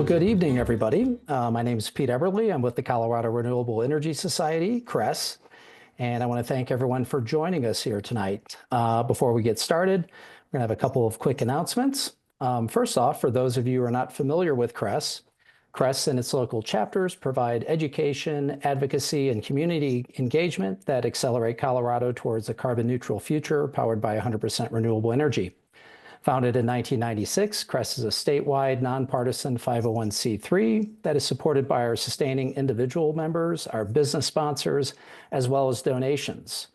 Good evening, everybody. My name is Pete Eberle. I'm with the Colorado Renewable Energy Society, CRES, and I want to thank everyone for joining us here tonight. Before we get started, we're going to have a couple of quick announcements. First off, for those of you who are not familiar with CRES, CRES and its local chapters provide education, advocacy, and community engagement that accelerate Colorado towards a carbon neutral future powered by 100% renewable energy. Founded in 1996, CRES is a statewide, nonpartisan 501c3 that is supported by our sustaining individual members, our business sponsors, as well as donations.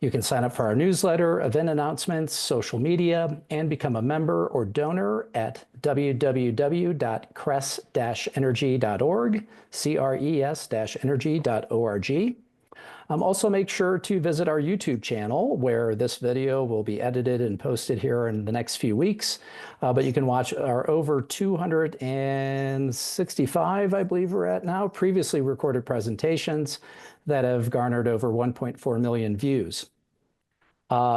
You can sign up for our newsletter, event announcements, social media, and become a member or donor at www.cres-energy.org, CRES-energy.org. Also, make sure to visit our YouTube channel, where this video will be edited and posted here in the next few weeks. But you can watch our over 265, I believe we're at now, previously recorded presentations that have garnered over 1.4 million views.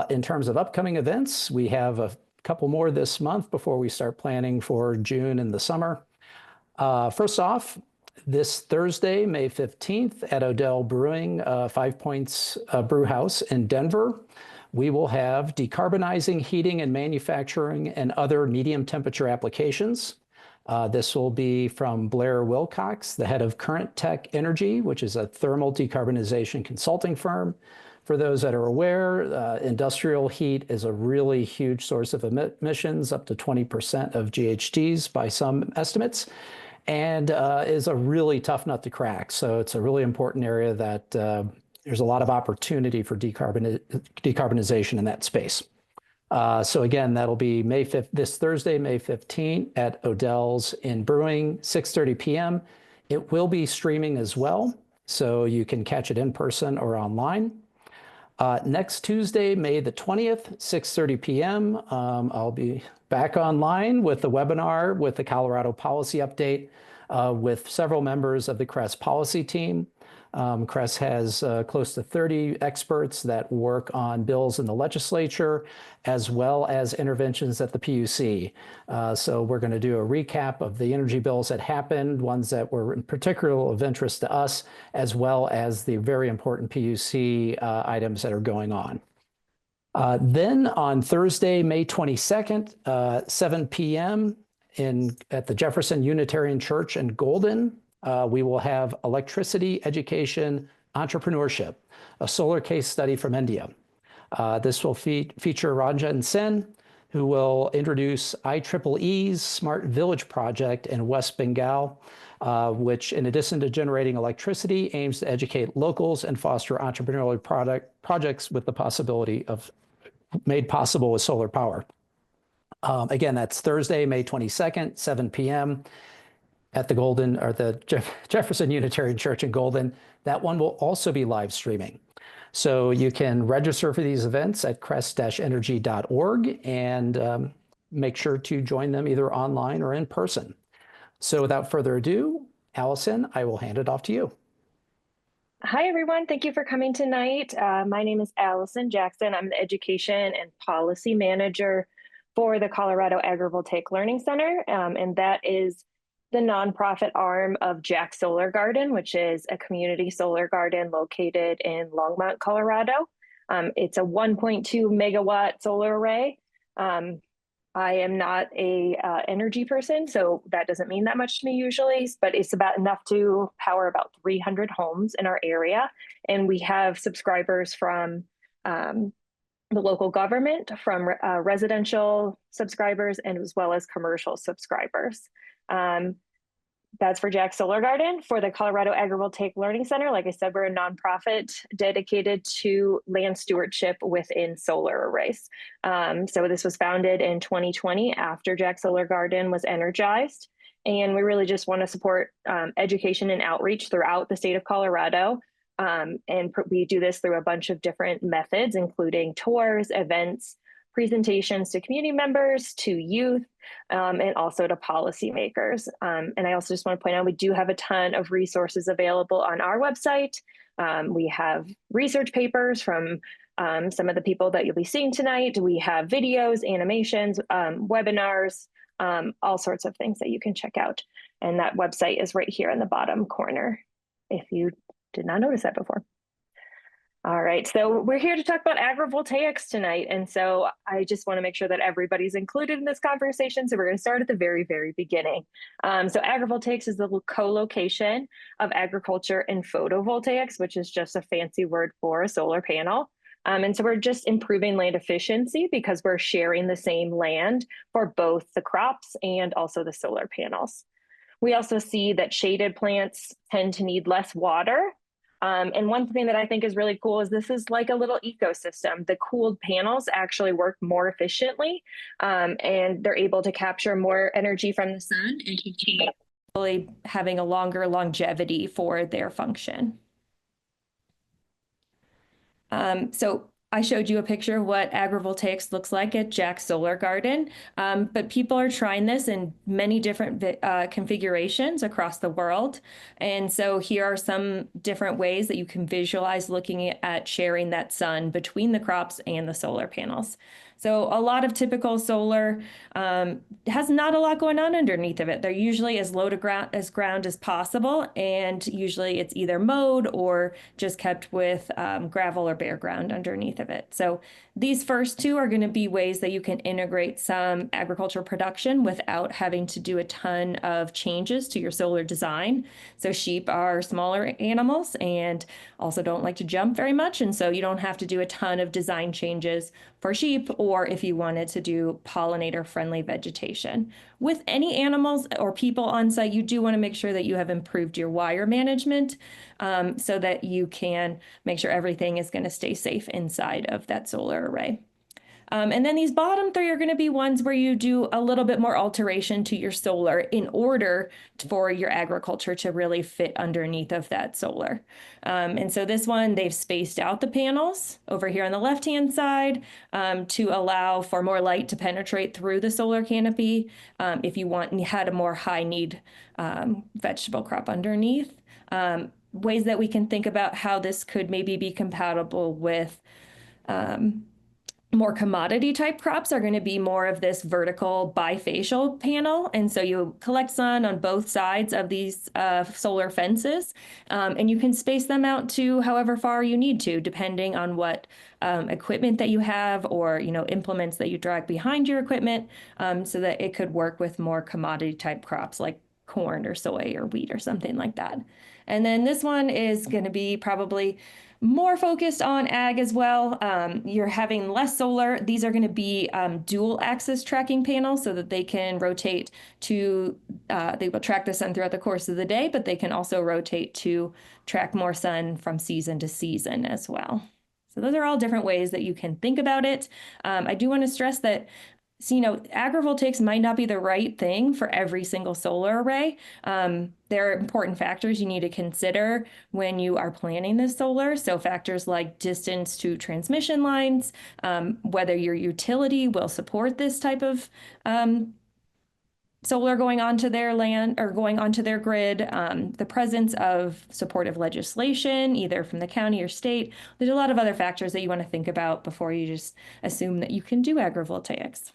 In terms of upcoming events, we have a couple more this month before we start planning for June and the summer. First off, this Thursday, May 15th, at Odell Brewing, Five Points Brew House in Denver, we will have decarbonizing heating and manufacturing and other medium temperature applications. This will be from Blair Wilcox, the head of Current Tech Energy, which is a thermal decarbonization consulting firm. For those that are aware, industrial heat is a really huge source of emissions, up to 20% of GHGs by some estimates, and is a really tough nut to crack. So it's a really important area that there's a lot of opportunity for decarbonization in that space. So again, that'll be this Thursday, May 15th at Odell's in Brewing, 6:30 p.m. It will be streaming as well, so you can catch it in person or online. Next Tuesday, May the 20th, 6:30 p.m., I'll be back online with a webinar with the Colorado Policy Update with several members of the CRES policy team. CRES has close to 30 experts that work on bills in the legislature, as well as interventions at the PUC. So we're going to do a recap of the energy bills that happened, ones that were in particular of interest to us, as well as the very important PUC items that are going on. Then on Thursday, May 22nd, 7 p.m. at the Jefferson Unitarian Church in Golden, we will have Electricity Education Entrepreneurship, a solar case study from India. This will feature Ranjan Sen, who will introduce IEEE's Smart Village project in West Bengal, which, in addition to generating electricity, aims to educate locals and foster entrepreneurial projects with the possibility of made possible with solar power. Again, that's Thursday, May 22nd, 7 p.m. at the Golden, or the Jefferson Unitarian Church in Golden. That one will also be live streaming. So you can register for these events at cres-energy.org and make sure to join them either online or in person. So without further ado, Allison, I will hand it off to you. Hi, everyone. Thank you for coming tonight. My name is Allison Jackson. I'm the Education and Policy Manager for the Colorado Agrivoltaic Learning Center, and that is the nonprofit arm of Jack Solar Garden, which is a community solar garden located in Longmont, Colorado. It's a 1.2 megawatt solar array. I am not a energy person, so that doesn't mean that much to me usually, but it's about enough to power about 300 homes in our area. And we have subscribers from the local government, from residential subscribers, and as well as commercial subscribers. That's for Jack Solar Garden. For the Colorado Agrivoltaic Learning Center, like I said, we're a nonprofit dedicated to land stewardship within solar arrays. So this was founded in 2020 after Jack Solar Garden was energized. And we really just want to support education and outreach throughout the state of Colorado. And we do this through a bunch of different methods, including tours, events, presentations to community members, to youth, and also to policymakers. And I also just want to point out, we do have a ton of resources available on our website. We have research papers from some of the people that you'll be seeing tonight. We have videos, animations, webinars, all sorts of things that you can check out. And that website is right here in the bottom corner, if you did not notice that before. All right, so we're here to talk about agrivoltaics tonight. And so I just want to make sure that everybody's included in this conversation. So we're going to start at the very, very beginning. So agrivoltaics is the co-location of agriculture and photovoltaics, which is just a fancy word for a solar panel. And so we're just improving land efficiency because we're sharing the same land for both the crops and also the solar panels. We also see that shaded plants tend to need less water. And one thing that I think is really cool is this is like a little ecosystem. The cooled panels actually work more efficiently, and they're able to capture more energy from the sun and continue really having a longer longevity for their function. So I showed you a picture of what agrivoltaics looks like at Jack's Solar Garden, but people are trying this in many different configurations across the world. And so here are some different ways that you can visualize looking at sharing that sun between the crops and the solar panels. So a lot of typical solar has not a lot going on underneath of it. They're usually as low to ground as possible, and usually it's either mowed or just kept with gravel or bare ground underneath of it. So these first two are going to be ways that you can integrate some agricultural production without having to do a ton of changes to your solar design. So sheep are smaller animals and also don't like to jump very much, and so you don't have to do a ton of design changes for sheep, or if you wanted to do pollinator-friendly vegetation. With any animals or people on site, you do want to make sure that you have improved your wire management so that you can make sure everything is going to stay safe inside of that solar array. And then these bottom three are going to be ones where you do a little bit more alteration to your solar in order for your agriculture to really fit underneath of that solar. And so this one, they've spaced out the panels over here on the left-hand side to allow for more light to penetrate through the solar canopy if you had a more high need vegetable crop underneath. Ways that we can think about how this could maybe be compatible with more commodity type crops are going to be more of this vertical bifacial panel. And so you collect sun on both sides of these solar fences, and you can space them out to however far you need to, depending on what equipment that you have or, implements that you drag behind your equipment, so that it could work with more commodity type crops like corn or soy or wheat or something like that. And then this one is going to be probably more focused on ag as well. You're having less solar. These are going to be dual axis tracking panels so that they can rotate to, they will track the sun throughout the course of the day, but they can also rotate to track more sun from season to season as well. So those are all different ways that you can think about it. I do want to stress that agrivoltaics might not be the right thing for every single solar array. There are important factors you need to consider when you are planning this solar. So factors like distance to transmission lines, whether your utility will support this type of solar going onto their land or going onto their grid, the presence of supportive legislation, either from the county or state. There's a lot of other factors that you want to think about before you just assume that you can do agrivoltaics.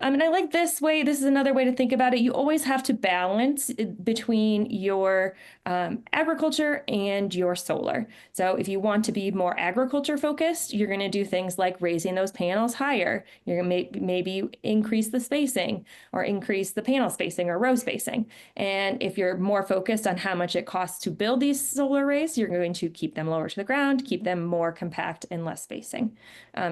And I like this way. This is another way to think about it. You always have to balance between your agriculture and your solar. So if you want to be more agriculture focused, you're going to do things like raising those panels higher. You're going to maybe increase the spacing or increase the panel spacing or row spacing. And if you're more focused on how much it costs to build these solar arrays, you're going to keep them lower to the ground, keep them more compact and less spacing.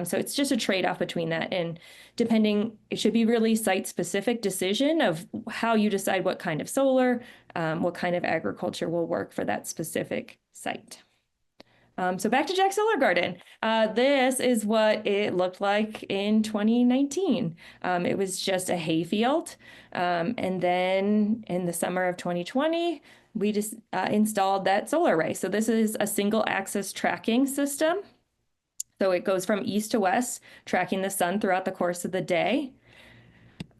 So it's just a trade-off between that. And depending, it should be really site-specific decision of how you decide what kind of solar, what kind of agriculture will work for that specific site. So back to Jack's Solar Garden. This is what it looked like in 2019. It was just a hayfield. And then in the summer of 2020, we just installed that solar array. So this is a single axis tracking system. So it goes from east to west, tracking the sun throughout the course of the day.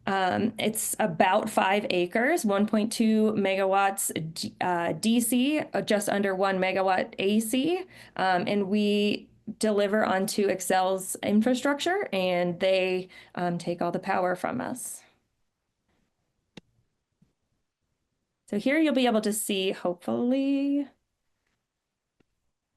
It's about 5 acres, 1.2 megawatts DC, just under 1 megawatt AC. And we deliver onto Excel's infrastructure, and they take all the power from us. So here you'll be able to see, hopefully,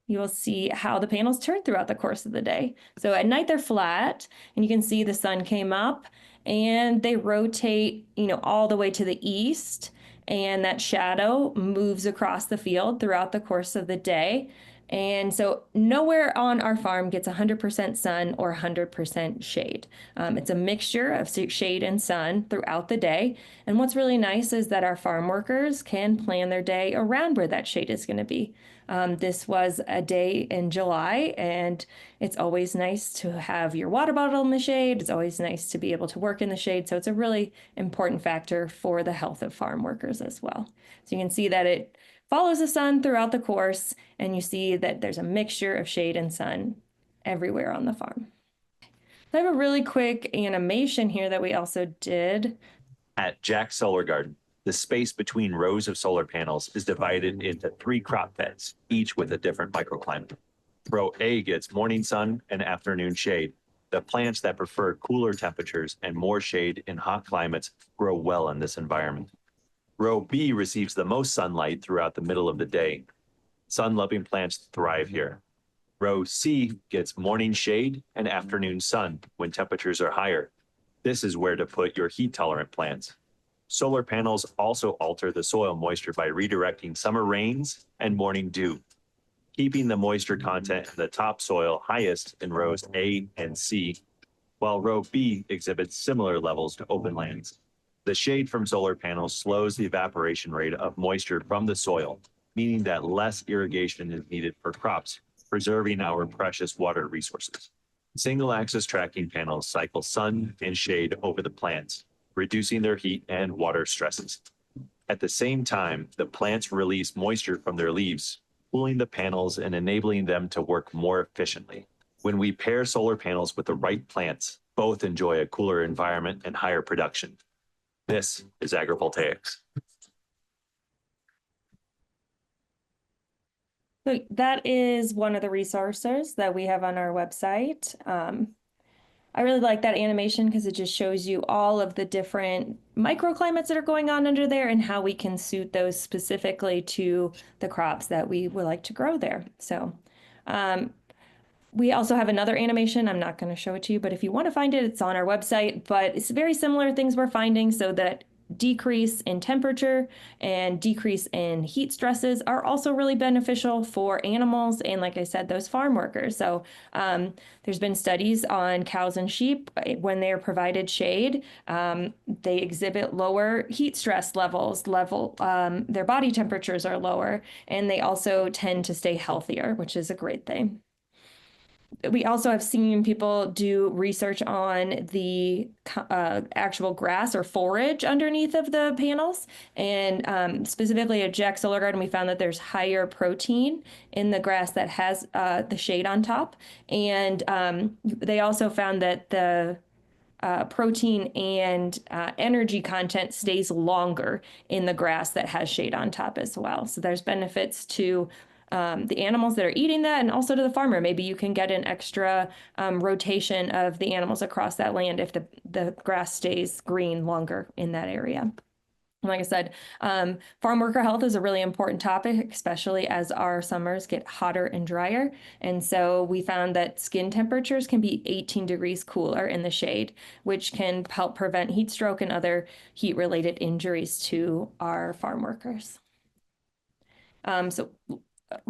you will see how the panels turn throughout the course of the day. So at night they're flat, and you can see the sun came up, and they rotate, all the way to the east, and that shadow moves across the field throughout the course of the day. And so nowhere on our farm gets 100% sun or 100% shade. It's a mixture of shade and sun throughout the day. And what's really nice is that our farm workers can plan their day around where that shade is going to be. This was a day in July, and it's always nice to have your water bottle in the shade. It's always nice to be able to work in the shade. So it's a really important factor for the health of farm workers as well. So you can see that it follows the sun throughout the course, and you see that there's a mixture of shade and sun everywhere on the farm. I have a really quick animation here that we also did. At Jack's Solar Garden, the space between rows of solar panels is divided into 3 crop beds, each with a different microclimate. Row A gets morning sun and afternoon shade. The plants that prefer cooler temperatures and more shade in hot climates grow well in this environment. Row B receives the most sunlight throughout the middle of the day. Sun-loving plants thrive here. Row C gets morning shade and afternoon sun when temperatures are higher. This is where to put your heat-tolerant plants. Solar panels also alter the soil moisture by redirecting summer rains and morning dew, keeping the moisture content in the topsoil highest in rows A and C, while row B exhibits similar levels to open lands. The shade from solar panels slows the evaporation rate of moisture from the soil, meaning that less irrigation is needed for crops, preserving our precious water resources. Single-axis tracking panels cycle sun and shade over the plants, reducing their heat and water stresses. At the same time, the plants release moisture from their leaves, cooling the panels and enabling them to work more efficiently. When we pair solar panels with the right plants, both enjoy a cooler environment and higher production. This is agrivoltaics. So that is one of the resources that we have on our website. I really like that animation because it just shows you all of the different microclimates that are going on under there and how we can suit those specifically to the crops that we would like to grow there. So we also have another animation. I'm not going to show it to you, but if you want to find it, it's on our website. But it's very similar things we're finding, so that decrease in temperature and decrease in heat stresses are also really beneficial for animals and, like I said, those farm workers. So there's been studies on cows and sheep. When they are provided shade, they exhibit lower heat stress levels, their body temperatures are lower, and they also tend to stay healthier, which is a great thing. We also have seen people do research on the actual grass or forage underneath of the panels. And specifically at Jack Solar Garden, we found that there's higher protein in the grass that has the shade on top. And they also found that the protein and energy content stays longer in the grass that has shade on top as well. So there's benefits to the animals that are eating that, and also to the farmer. Maybe you can get an extra rotation of the animals across that land if the grass stays green longer in that area. Like I said, farm worker health is a really important topic, especially as our summers get hotter and drier. And so we found that skin temperatures can be 18 degrees cooler in the shade, which can help prevent heat stroke and other heat-related injuries to our farm workers. So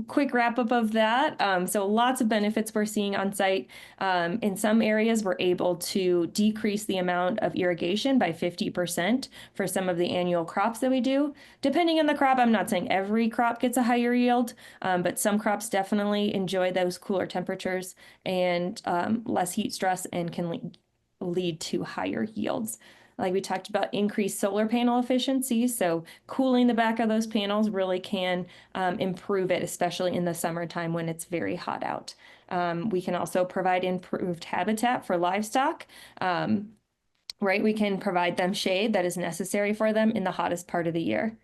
quick wrap up of that. So lots of benefits we're seeing on site. In some areas, we're able to decrease the amount of irrigation by 50% for some of the annual crops that we do. Depending on the crop, I'm not saying every crop gets a higher yield, but some crops definitely enjoy those cooler temperatures and less heat stress and can lead to higher yields. Like we talked about, increased solar panel efficiency. So cooling the back of those panels really can improve it, especially in the summertime when it's very hot out. We can also provide improved habitat for livestock. Right? We can provide them shade that is necessary for them in the hottest part of the year.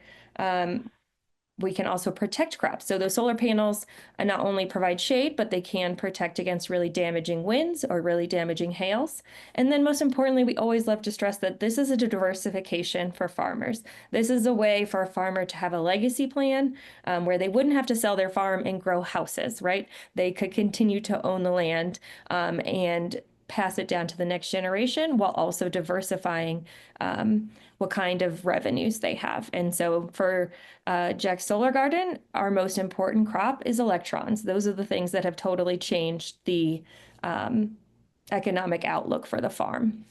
we can also protect crops. So those solar panels not only provide shade, but they can protect against really damaging winds or really damaging hails. And then most importantly, we always love to stress that this is a diversification for farmers. This is a way for a farmer to have a legacy plan where they wouldn't have to sell their farm and grow houses, right? They could continue to own the land and pass it down to the next generation while also diversifying what kind of revenues they have. And so for Jack's Solar Garden, our most important crop is electrons. Those are the things that have totally changed the economic outlook for the farm.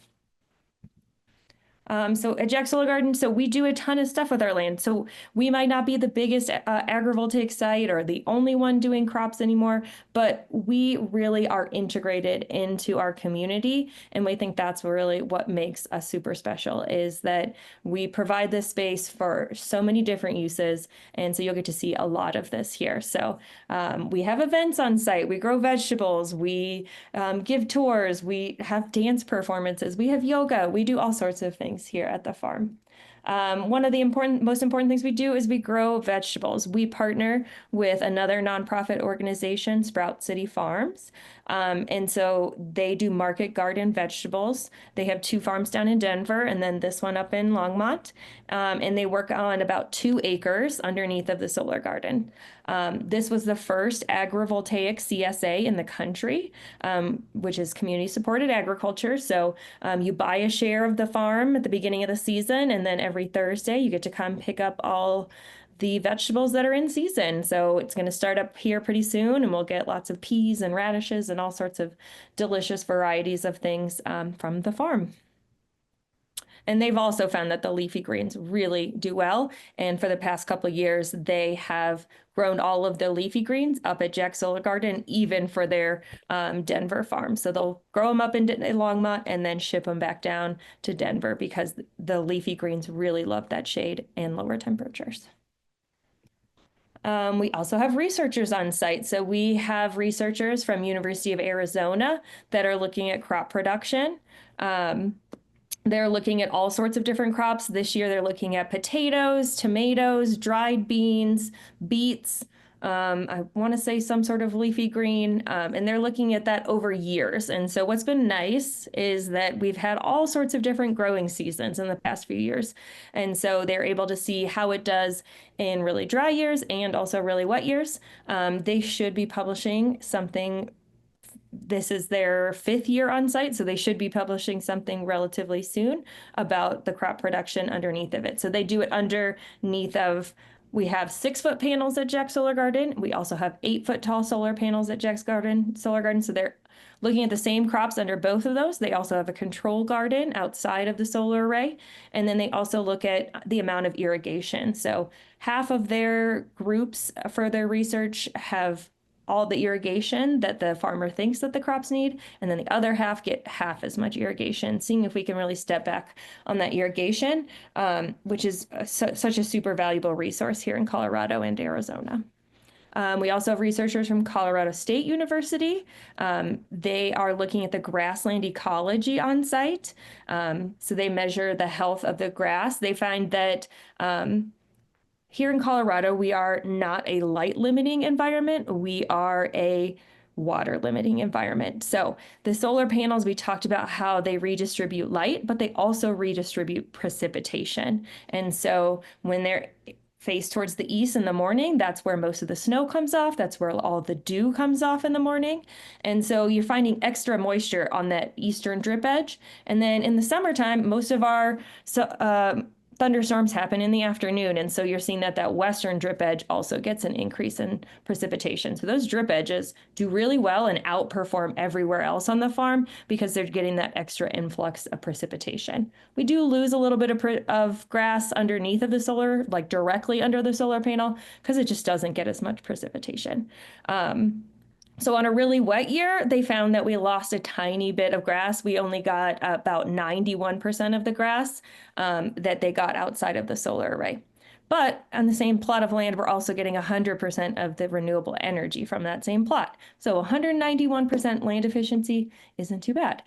So at Jack's Solar Garden, so we do a ton of stuff with our land. So we might not be the biggest agrivoltaic site or the only one doing crops anymore, but we really are integrated into our community. And we think that's really what makes us super special, is that we provide this space for so many different uses. And so you'll get to see a lot of this here. So we have events on site, we grow vegetables, we give tours, we have dance performances, we have yoga, we do all sorts of things here at the farm. One of the most important things we do is we grow vegetables. We partner with another nonprofit organization, Sprout City Farms. And so they do market garden vegetables. They have 2 farms down in Denver and then this one up in Longmont. And they work on about 2 acres underneath of the solar garden. This was the first agrivoltaic CSA in the country, which is community supported agriculture. So you buy a share of the farm at the beginning of the season, and then every Thursday you get to come pick up all the vegetables that are in season. So it's going to start up here pretty soon, and we'll get lots of peas and radishes and all sorts of delicious varieties of things from the farm. And they've also found that the leafy greens really do well. And for the past couple of years, they have grown all of the leafy greens up at Jack's Solar Garden, even for their Denver farm. So they'll grow them up in Longmont and then ship them back down to Denver because the leafy greens really love that shade and lower temperatures. We also have researchers on site. So we have researchers from University of Arizona that are looking at crop production. They're looking at all sorts of different crops. This year, they're looking at potatoes, tomatoes, dried beans, beets. I want to say some sort of leafy green, and they're looking at that over years. And so what's been nice is that we've had all sorts of different growing seasons in the past few years. And so they're able to see how it does in really dry years and also really wet years. They should be publishing something. This is their 5th year on site, so they should be publishing something relatively soon about the crop production underneath of it. So they do it underneath of, we have 6-foot panels at Jack's Solar Garden. We also have 8-foot tall solar panels at Jack's Solar Garden. So they're looking at the same crops under both of those. They also have a control garden outside of the solar array. And then they also look at the amount of irrigation. So half of their groups for their research have all the irrigation that the farmer thinks that the crops need, and then the other half get half as much irrigation, seeing if we can really step back on that irrigation, which is such a super valuable resource here in Colorado and Arizona. We also have researchers from Colorado State University. They are looking at the grassland ecology on site. So they measure the health of the grass. They find that here in Colorado, we are not a light limiting environment. We are a water limiting environment. So the solar panels, we talked about how they redistribute light, but they also redistribute precipitation. And so when they're faced towards the east in the morning, that's where most of the snow comes off. That's where all the dew comes off in the morning. And so you're finding extra moisture on that eastern drip edge. And then in the summertime, most of our thunderstorms happen in the afternoon, and so you're seeing that western drip edge also gets an increase in precipitation. So those drip edges do really well and outperform everywhere else on the farm because they're getting that extra influx of precipitation. We do lose a little bit of grass underneath of the solar, like directly under the solar panel, because it just doesn't get as much precipitation. So on a really wet year, they found that we lost a tiny bit of grass. We only got about 91% of the grass that they got outside of the solar array. But on the same plot of land, we're also getting 100% of the renewable energy from that same plot. So 191% land efficiency isn't too bad.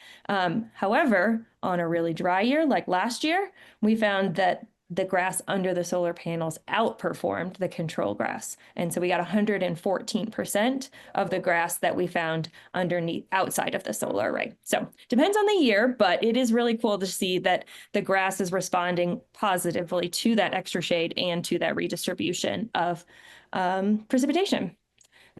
However, on a really dry year like last year, we found that the grass under the solar panels outperformed the control grass. And so we got 114% of the grass that we found underneath outside of the solar array. So depends on the year, but it is really cool to see that the grass is responding positively to that extra shade and to that redistribution of precipitation.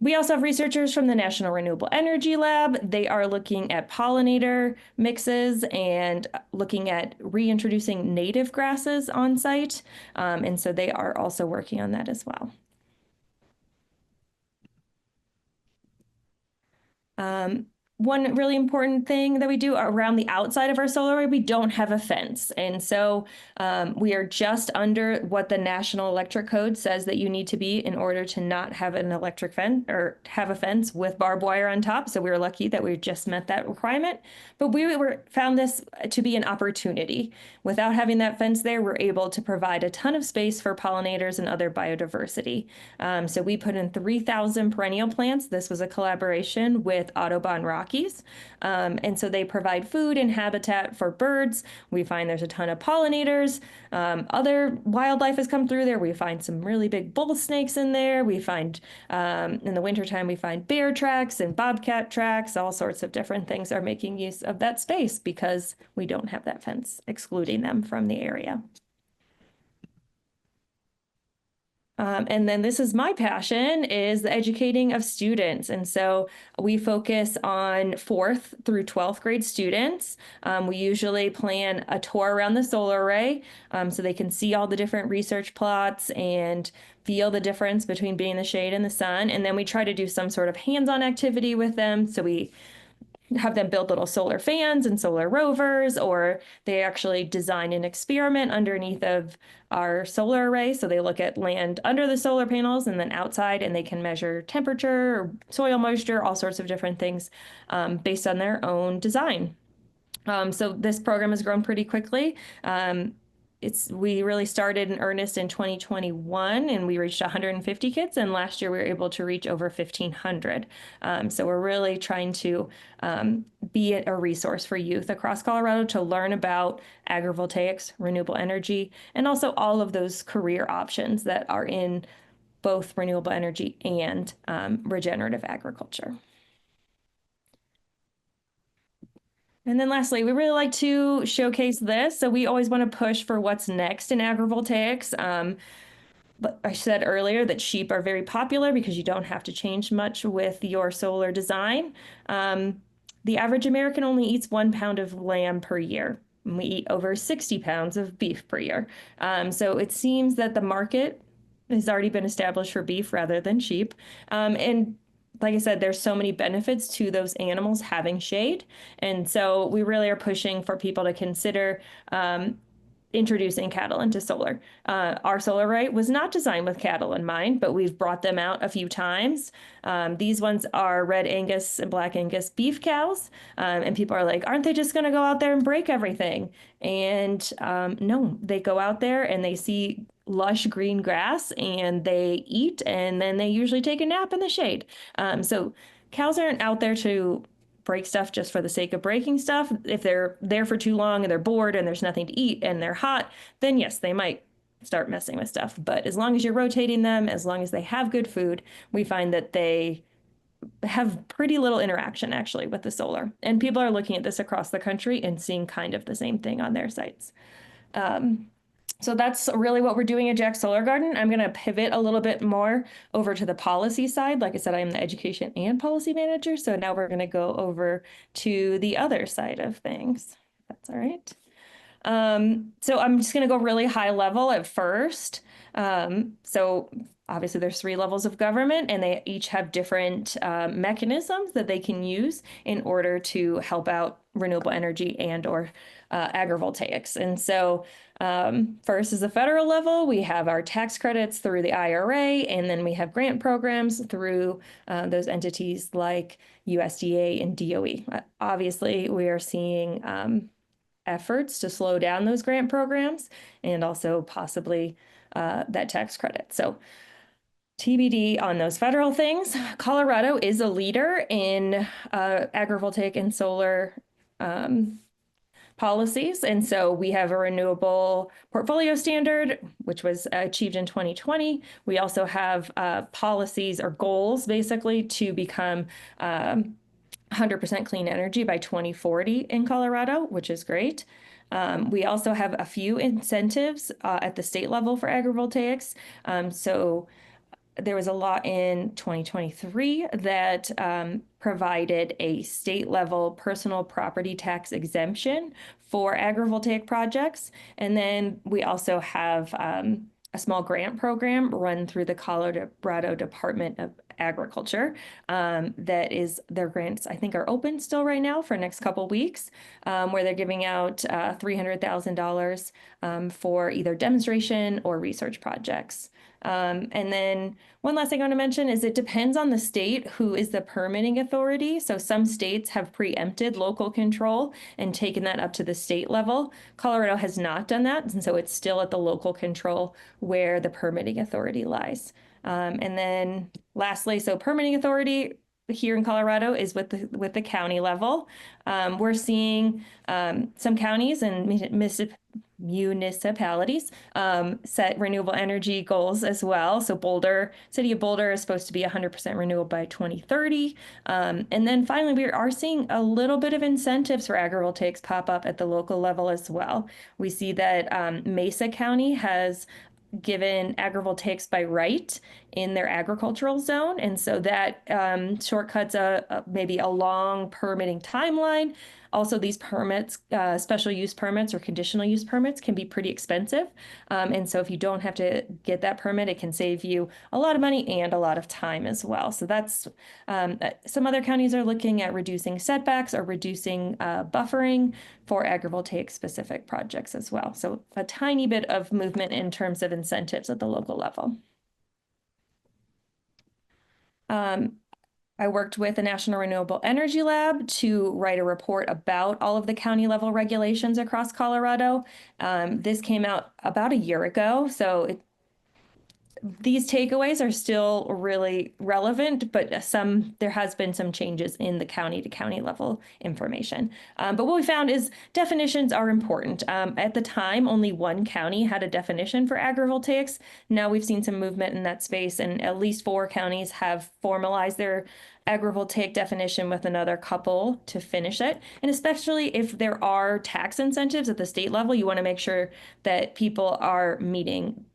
We also have researchers from the National Renewable Energy Lab. They are looking at pollinator mixes and looking at reintroducing native grasses on site. And so they are also working on that as well. One really important thing that we do around the outside of our solar array, we don't have a fence. And so we are just under what the National Electric Code says that you need to be in order to not have an electric fence or have a fence with barbed wire on top. So we were lucky that we just met that requirement. But we found this to be an opportunity. Without having that fence there, we're able to provide a ton of space for pollinators and other biodiversity. So we put in 3,000 perennial plants. This was a collaboration with Audubon Rockies. And so they provide food and habitat for birds. We find there's a ton of pollinators. Other wildlife has come through there. We find some really big bull snakes in there. We find, in the wintertime, we find bear tracks and bobcat tracks. All sorts of different things are making use of that space because we don't have that fence excluding them from the area. And then this is my passion, is the educating of students. And so we focus on 4th through 12th grade students. We usually plan a tour around the solar array so they can see all the different research plots and feel the difference between being in the shade and the sun. And then we try to do some sort of hands-on activity with them. So we have them build little solar fans and solar rovers, or they actually design an experiment underneath of our solar array. So they look at land under the solar panels and then outside, and they can measure temperature, or soil moisture, all sorts of different things based on their own design. So this program has grown pretty quickly. We really started in earnest in 2021, and we reached 150 kids, and last year we were able to reach over 1,500. So we're really trying to be a resource for youth across Colorado to learn about agrivoltaics, renewable energy, and also all of those career options that are in both renewable energy and regenerative agriculture. And then lastly, we really like to showcase this. So we always want to push for what's next in agrivoltaics. But I said earlier that sheep are very popular because you don't have to change much with your solar design. The average American only eats 1 pound of lamb per year. And we eat over 60 pounds of beef per year. So it seems that the market has already been established for beef rather than sheep. And like I said, there's so many benefits to those animals having shade. And so we really are pushing for people to consider introducing cattle into solar. Our solar array was not designed with cattle in mind, but we've brought them out a few times. These ones are red Angus and black Angus beef cows. And people are like, aren't they just going to go out there and break everything? And no, they go out there and they see lush green grass and they eat, and then they usually take a nap in the shade. So cows aren't out there to break stuff just for the sake of breaking stuff. If they're there for too long and they're bored and there's nothing to eat and they're hot, then yes, they might start messing with stuff. But as long as you're rotating them, as long as they have good food, we find that they have pretty little interaction actually with the solar. And people are looking at this across the country and seeing kind of the same thing on their sites. So that's really what we're doing at Jack's Solar Garden. I'm going to pivot a little bit more over to the policy side. Like I said, I am the education and policy manager. So now we're going to go over to the other side of things. That's all right. So I'm just going to go really high level at first. So obviously there's 3 levels of government, and they each have different mechanisms that they can use in order to help out renewable energy and or agrivoltaics. And so first is the federal level. We have our tax credits through the IRA, and then we have grant programs through those entities like USDA and DOE. Obviously, we are seeing efforts to slow down those grant programs and also possibly that tax credit. So TBD on those federal things. Colorado is a leader in agrivoltaic and solar policies. And so we have a renewable portfolio standard, which was achieved in 2020. We also have policies or goals basically to become 100% clean energy by 2040 in Colorado, which is great. We also have a few incentives at the state level for agrivoltaics. So there was a law in 2023 that provided a state level personal property tax exemption for agrivoltaic projects. And then we also have a small grant program run through the Colorado Department of Agriculture. That is, their grants, I think, are open still right now for next couple weeks, where they're giving out $300,000 for either demonstration or research projects. And then one last thing I want to mention is it depends on the state who is the permitting authority. So some states have preempted local control and taken that up to the state level. Colorado has not done that, and so it's still at the local control where the permitting authority lies. And then lastly, so permitting authority here in Colorado is with the county level. We're seeing some counties and municipalities set renewable energy goals as well. So City of Boulder is supposed to be 100% renewable by 2030. And then finally, we are seeing a little bit of incentives for agrivoltaics pop up at the local level as well. We see that Mesa County has given agrivoltaics by right in their agricultural zone. And so that shortcuts maybe a long permitting timeline. Also, these permits, special use permits or conditional use permits, can be pretty expensive. And so if you don't have to get that permit, it can save you a lot of money and a lot of time as well. So that's some other counties are looking at reducing setbacks or reducing buffering for agrivoltaic specific projects as well. So a tiny bit of movement in terms of incentives at the local level. I worked with the National Renewable Energy Lab to write a report about all of the county level regulations across Colorado. This came out about a year ago, so these takeaways are still really relevant, but there has been some changes in the county to county level information. But what we found is definitions are important. At the time, only one county had a definition for agrivoltaics. Now we've seen some movement in that space, and at least 4 counties have formalized their agrivoltaic definition with another couple to finish it. And especially if there are tax incentives at the state level, you want to make sure that people are meeting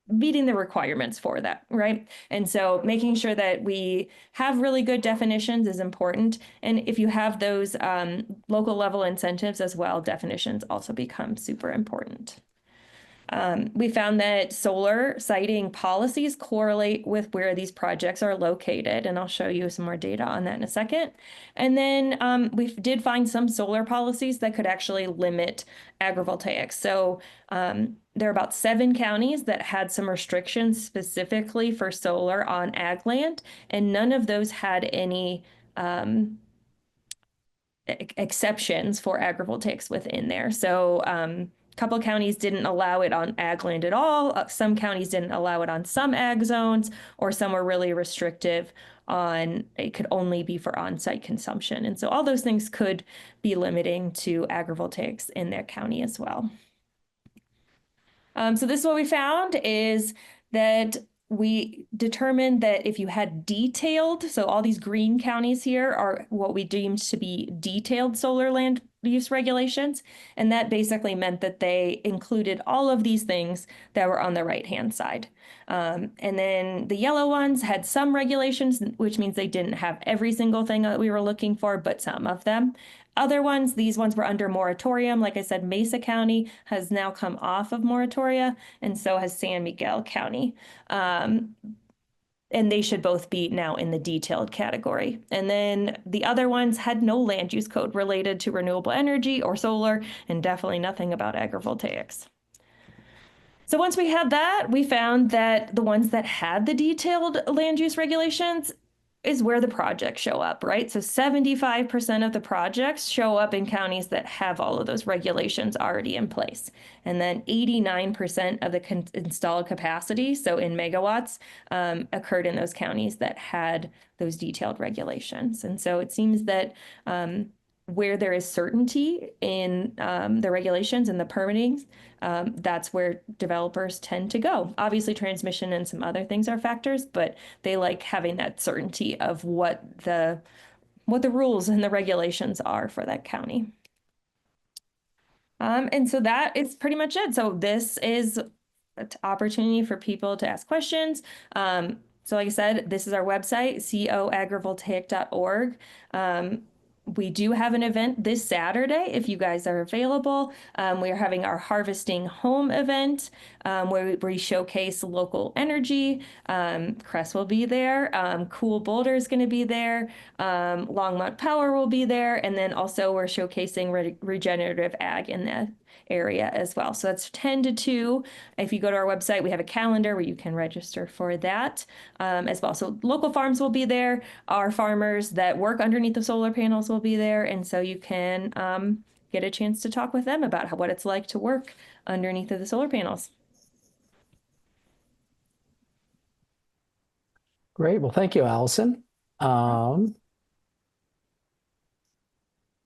the requirements for that, right? And so making sure that we have really good definitions is important. And if you have those local level incentives as well, definitions also become super important. We found that solar siting policies correlate with where these projects are located, and I'll show you some more data on that in a second. And then we did find some solar policies that could actually limit agrivoltaics. So there are about 7 counties that had some restrictions specifically for solar on ag land, and none of those had any exceptions for agrivoltaics within there. So couple of counties didn't allow it on ag land at all. Some counties didn't allow it on some ag zones, or some were really restrictive on it could only be for on-site consumption. And so all those things could be limiting to agrivoltaics in their county as well. So this is what we found is that we determined that if you had detailed, so all these green counties here are what we deemed to be detailed solar land use regulations. And that basically meant that they included all of these things that were on the right-hand side. And then the yellow ones had some regulations, which means they didn't have every single thing that we were looking for, but some of them. Other ones, these ones were under moratorium. Like I said, Mesa County has now come off of moratoria, and so has San Miguel County. And they should both be now in the detailed category. And then the other ones had no land use code related to renewable energy or solar, and definitely nothing about agrivoltaics. So once we had that, we found that the ones that had the detailed land use regulations is where the projects show up, right? So 75% of the projects show up in counties that have all of those regulations already in place. And then 89% of the installed capacity, so in megawatts, occurred in those counties that had those detailed regulations. And so it seems that where there is certainty in the regulations and the permitting, that's where developers tend to go. Obviously, transmission and some other things are factors, but they like having that certainty of what the rules and the regulations are for that county. And so that is pretty much it. So this is an opportunity for people to ask questions. So like I said, this is our website, coagrivoltaic.org. We do have an event this Saturday if you guys are available. We are having our Harvesting Home event where we showcase local energy. CRES will be there. Cool Boulder is going to be there. Longmont Power will be there. And then also we're showcasing regenerative ag in the area as well. So that's 10 to 2. If you go to our website, we have a calendar where you can register for that as well. So local farms will be there. Our farmers that work underneath the solar panels will be there. And so you can get a chance to talk with them about what it's like to work underneath of the solar panels. Great. Well, thank you, Allison.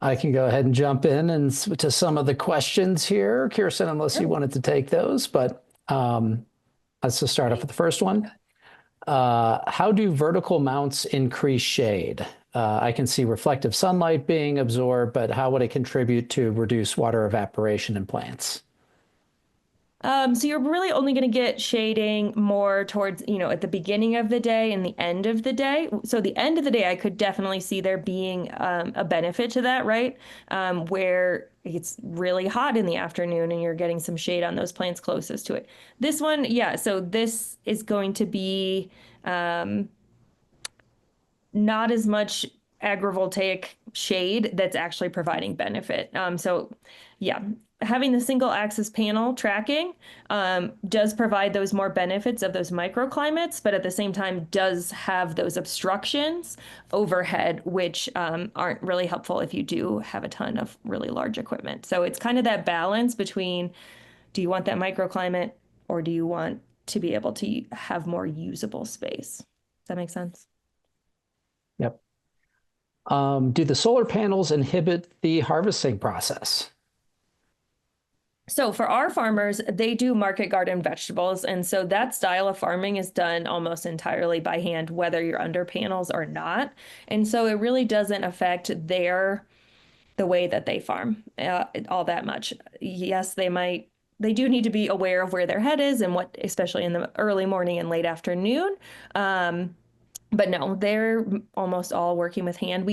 I can go ahead and jump in and to some of the questions here, Kirsten, unless you wanted to take those, but let's just start off with the first one. How do vertical mounts increase shade? I can see reflective sunlight being absorbed, but how would it contribute to reduce water evaporation in plants? So you're really only going to get shading more towards, at the beginning of the day and the end of the day. So the end of the day, I could definitely see there being a benefit to that, right? Where it's really hot in the afternoon and you're getting some shade on those plants closest to it. This one, yeah, so this is going to be not as much agrivoltaic shade that's actually providing benefit. So yeah, having the single axis panel tracking does provide those more benefits of those microclimates, but at the same time does have those obstructions overhead, which aren't really helpful if you do have a ton of really large equipment. So it's kind of that balance between, do you want that microclimate or do you want to be able to have more usable space? Does that make sense? Yep. Do the solar panels inhibit the harvesting process? So for our farmers, they do market garden vegetables. And so that style of farming is done almost entirely by hand, whether you're under panels or not. And so it really doesn't affect the way that they farm all that much. Yes, they do need to be aware of where their head is and what, especially in the early morning and late afternoon. But no, they're almost all working with hand.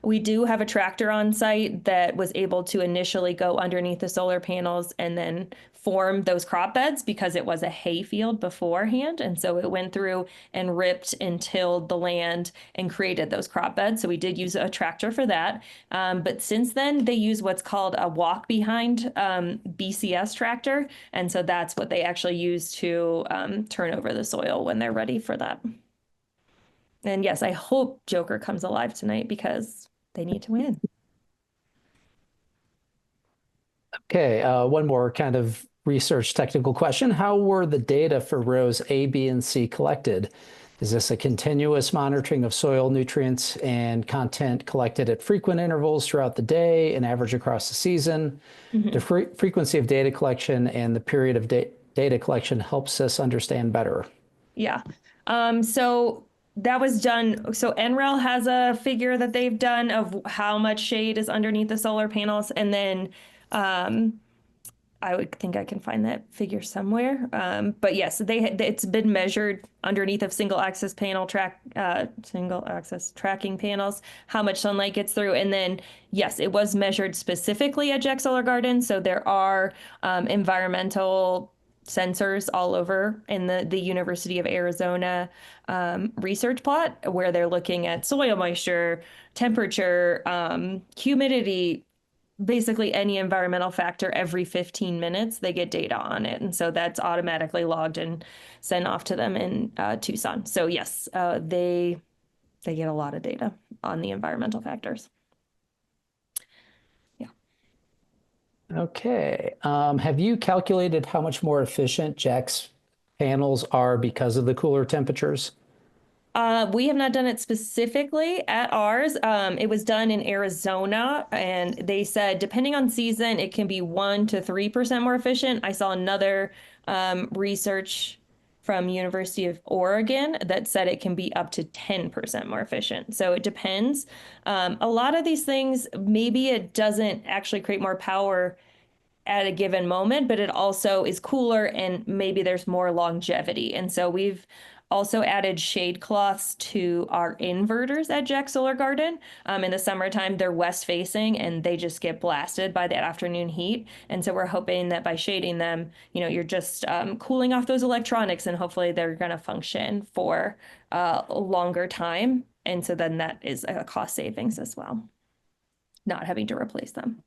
We do have a tractor on site that was able to initially go underneath the solar panels and then form those crop beds because it was a hay field beforehand. And so it went through and ripped and tilled the land and created those crop beds. So we did use a tractor for that. But since then, they use what's called a walk behind BCS tractor. And so that's what they actually use to turn over the soil when they're ready for that. And yes, I hope Joker comes alive tonight because they need to win. Okay, one more kind of research technical question. How were the data for rows A, B, and C collected? Is this a continuous monitoring of soil nutrients and content collected at frequent intervals throughout the day and average across the season? The frequency of data collection and the period of data collection helps us understand better. Yeah. So that was done. So NREL has a figure that they've done of how much shade is underneath the solar panels. And then I would think I can find that figure somewhere. But yes, it's been measured underneath of single axis tracking panels, how much sunlight gets through. And then, yes, it was measured specifically at Jack Solar Garden. So there are environmental sensors all over in the University of Arizona research plot where they're looking at soil moisture, temperature, humidity, basically any environmental factor. Every 15 minutes they get data on it, and so that's automatically logged and sent off to them in Tucson. So yes, they get a lot of data on the environmental factors. Okay. Have you calculated how much more efficient Jack's panels are because of the cooler temperatures? We have not done it specifically at ours. It was done in Arizona, and they said depending on season, it can be 1 to 3% more efficient. I saw another research from University of Oregon that said it can be up to 10% more efficient. So it depends. A lot of these things, maybe it doesn't actually create more power at a given moment, but it also is cooler and maybe there's more longevity. And so we've also added shade cloths to our inverters at Jack Solar Garden. In the summertime, they're west facing and they just get blasted by that afternoon heat. And so we're hoping that by shading them, you're just cooling off those electronics and hopefully they're going to function for a longer time. And so then that is a cost savings as well, not having to replace them.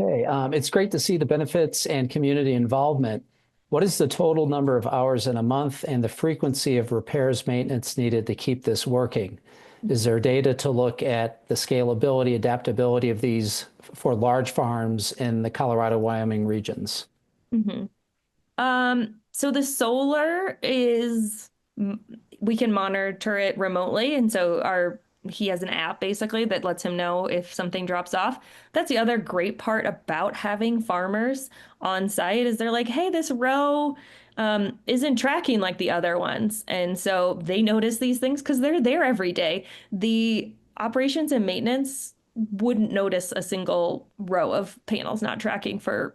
Okay, it's great to see the benefits and community involvement. What is the total number of hours in a month and the frequency of repairs maintenance needed to keep this working? Is there data to look at the scalability, adaptability of these for large farms in the Colorado, Wyoming regions? So the solar is, we can monitor it remotely. And so he has an app basically that lets him know if something drops off. That's the other great part about having farmers on site is they're like, hey, this row isn't tracking like the other ones. And so they notice these things because they're there every day. The operations and maintenance wouldn't notice a single row of panels not tracking for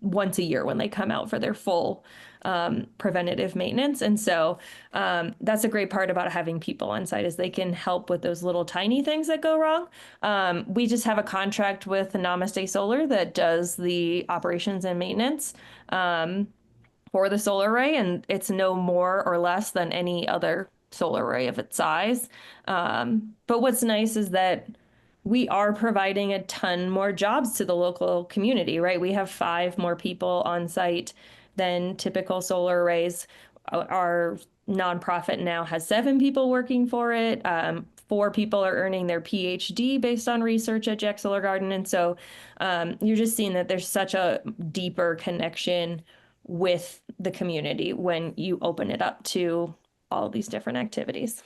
once a year when they come out for their full preventative maintenance. And so that's a great part about having people on site is they can help with those little tiny things that go wrong. We just have a contract with Namaste Solar that does the operations and maintenance for the solar array, and it's no more or less than any other solar array of its size. But what's nice is that we are providing a ton more jobs to the local community, right? We have 5 more people on site than typical solar arrays. Our nonprofit now has 7 people working for it. 4 people are earning their PhD based on research at Jack Solar Garden. And so you're just seeing that there's such a deeper connection with the community when you open it up to all of these different activities.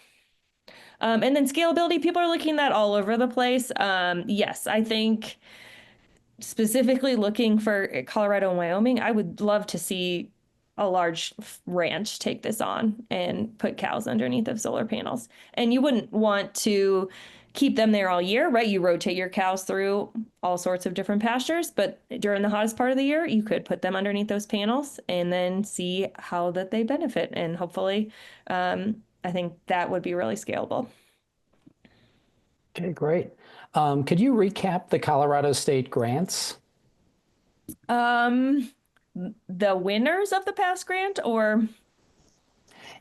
And then scalability, people are looking at all over the place. Yes, I think specifically looking for Colorado and Wyoming, I would love to see a large ranch take this on and put cows underneath of solar panels. And you wouldn't want to keep them there all year, right? You rotate your cows through all sorts of different pastures, but during the hottest part of the year, you could put them underneath those panels and then see how that they benefit. And hopefully, I think that would be really scalable. Okay, great. Could you recap the Colorado State grants? The winners of the past grant or?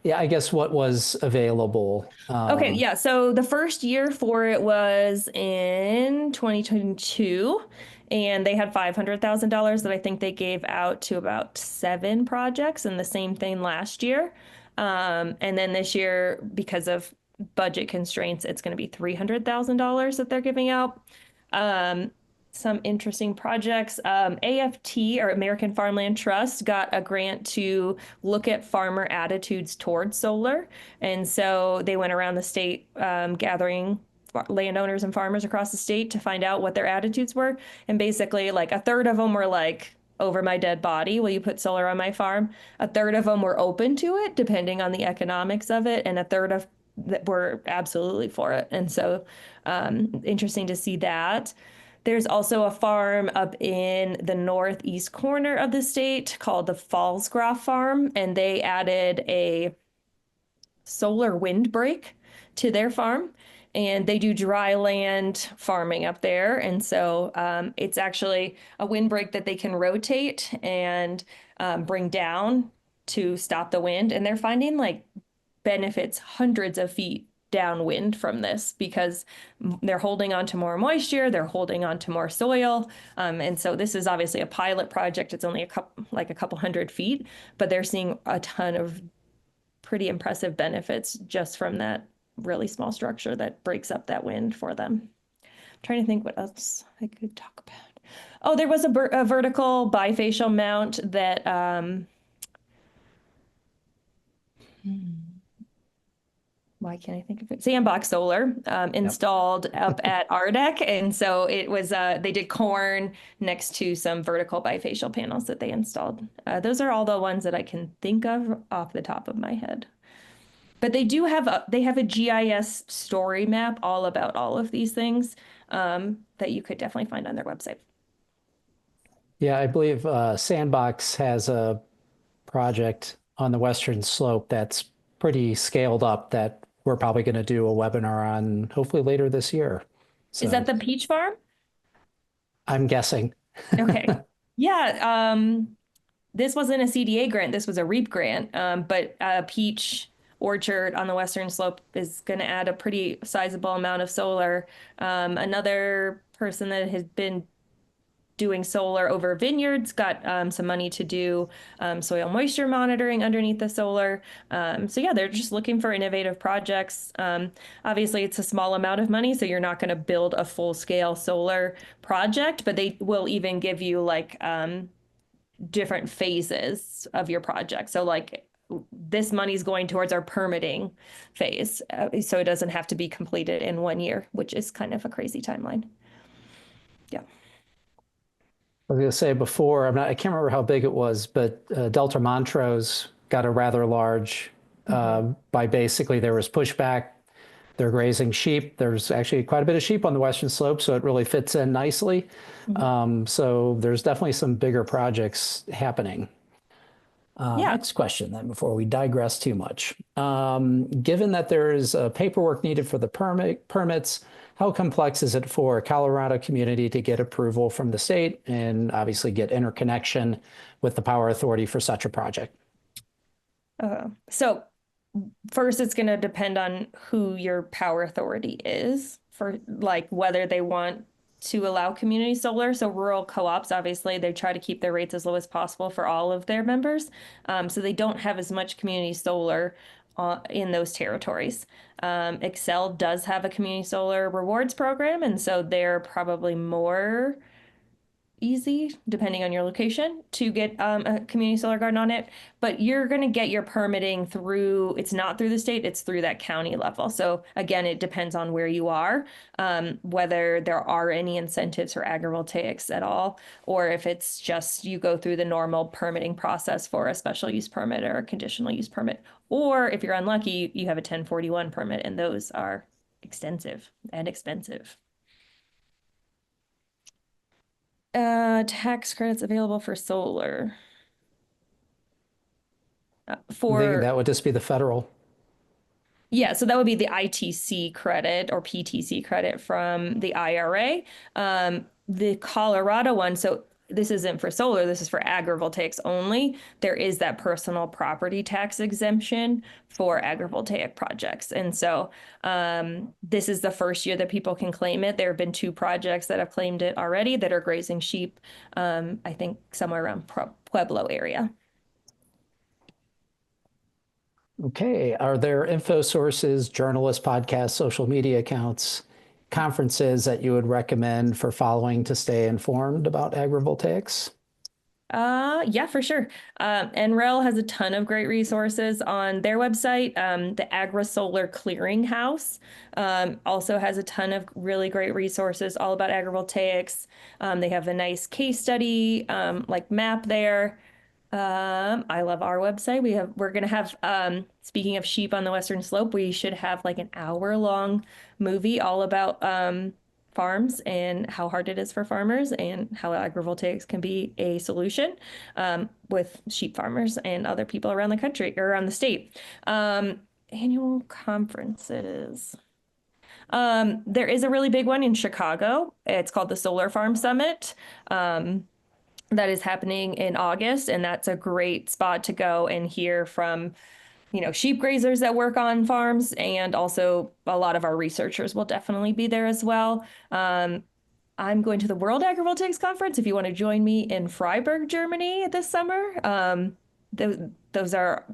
Yeah, I guess what was available. Okay, yeah. So the first year for it was in 2022, and they had $500,000 that I think they gave out to about 7 projects, and the same thing last year. And then this year, because of budget constraints, it's going to be $300,000 that they're giving out. Some interesting projects. AFT, or American Farmland Trust, got a grant to look at farmer attitudes towards solar. And so they went around the state gathering landowners and farmers across the state to find out what their attitudes were. And basically, like a third of them were like, over my dead body, will you put solar on my farm? A third of them were open to it, depending on the economics of it. And a third of that were absolutely for it. And so interesting to see that. There's also a farm up in the northeast corner of the state called the Fallsgraff Farm, and they added a solar windbreak to their farm. And they do dry land farming up there. And so it's actually a windbreak that they can rotate and bring down to stop the wind. And they're finding like benefits hundreds of feet downwind from this because they're holding on to more moisture, they're holding on to more soil. And so this is obviously a pilot project. It's only a couple hundred feet, but they're seeing a ton of pretty impressive benefits just from that really small structure that breaks up that wind for them. I'm trying to think what else I could talk about. Oh, there was a vertical bifacial mount that Why can't I think of it? Sandbox Solar installed up at our deck. And so it was, they did corn next to some vertical bifacial panels that they installed. Those are all the ones that I can think of off the top of my head. But they do have a GIS story map all about all of these things that you could definitely find on their website. Yeah, I believe Sandbox has a project on the western slope that's pretty scaled up that we're probably going to do a webinar on hopefully later this year. So Is that the peach farm? I'm guessing. Okay. Yeah. This wasn't a CDA grant. This was a REAP grant. But a peach orchard on the western slope is going to add a pretty sizable amount of solar. Another person that has been doing solar over vineyards got some money to do soil moisture monitoring underneath the solar. So yeah, they're just looking for innovative projects. Obviously, it's a small amount of money, so you're not going to build a full-scale solar project, but they will even give you like different phases of your project. So like this money's going towards our permitting phase, so it doesn't have to be completed in 1 year, which is kind of a crazy timeline. Yeah. I was going to say before, I can't remember how big it was, but Delta Montrose got a rather large, by basically there was pushback. They're grazing sheep. There's actually quite a bit of sheep on the western slope, so it really fits in nicely. So there's definitely some bigger projects happening. Yeah. Next question then, before we digress too much. Given that there is paperwork needed for the permits, how complex is it for a Colorado community to get approval from the state and obviously get interconnection with the power authority for such a project? So first, it's going to depend on who your power authority is for like whether they want to allow community solar. So rural co-ops, obviously, they try to keep their rates as low as possible for all of their members. So they don't have as much community solar in those territories. Excel does have a community solar rewards program, and so they're probably more easy, depending on your location, to get a community solar garden on it. But you're going to get your permitting through, it's not through the state, it's through that county level. So again, it depends on where you are, whether there are any incentives for agrivoltaics at all, or if it's just you go through the normal permitting process for a special use permit or a conditional use permit. Or if you're unlucky, you have a 1041 permit, and those are extensive and expensive. Tax credits available for solar. I'm thinking that would just be the federal. Yeah, so that would be the ITC credit or PTC credit from the IRA. The Colorado one, so this isn't for solar, this is for agrivoltaics only. There is that personal property tax exemption for agrivoltaic projects. And so this is the first year that people can claim it. There have been 2 projects that have claimed it already that are grazing sheep, I think somewhere around Pueblo area. Okay. Are there info sources, journalists, podcasts, social media accounts, conferences that you would recommend for following to stay informed about agrivoltaics? Yeah, for sure. NREL has a ton of great resources on their website. The AgriSolar Clearinghouse also has a ton of really great resources all about agrivoltaics. They have a nice case study like map there. I love our website. We're gonna have speaking of sheep on the western slope, we should have like an hour-long movie all about farms and how hard it is for farmers and how agrivoltaics can be a solution with sheep farmers and other people around the country or around the state. Annual conferences. There is a really big one in Chicago. It's called the Solar Farm Summit. That is happening in August, and that's a great spot to go and hear from, sheep grazers that work on farms, and also a lot of our researchers will definitely be there as well. I'm going to the World Agrivoltaics Conference if you want to join me in Freiburg, Germany this summer. Those are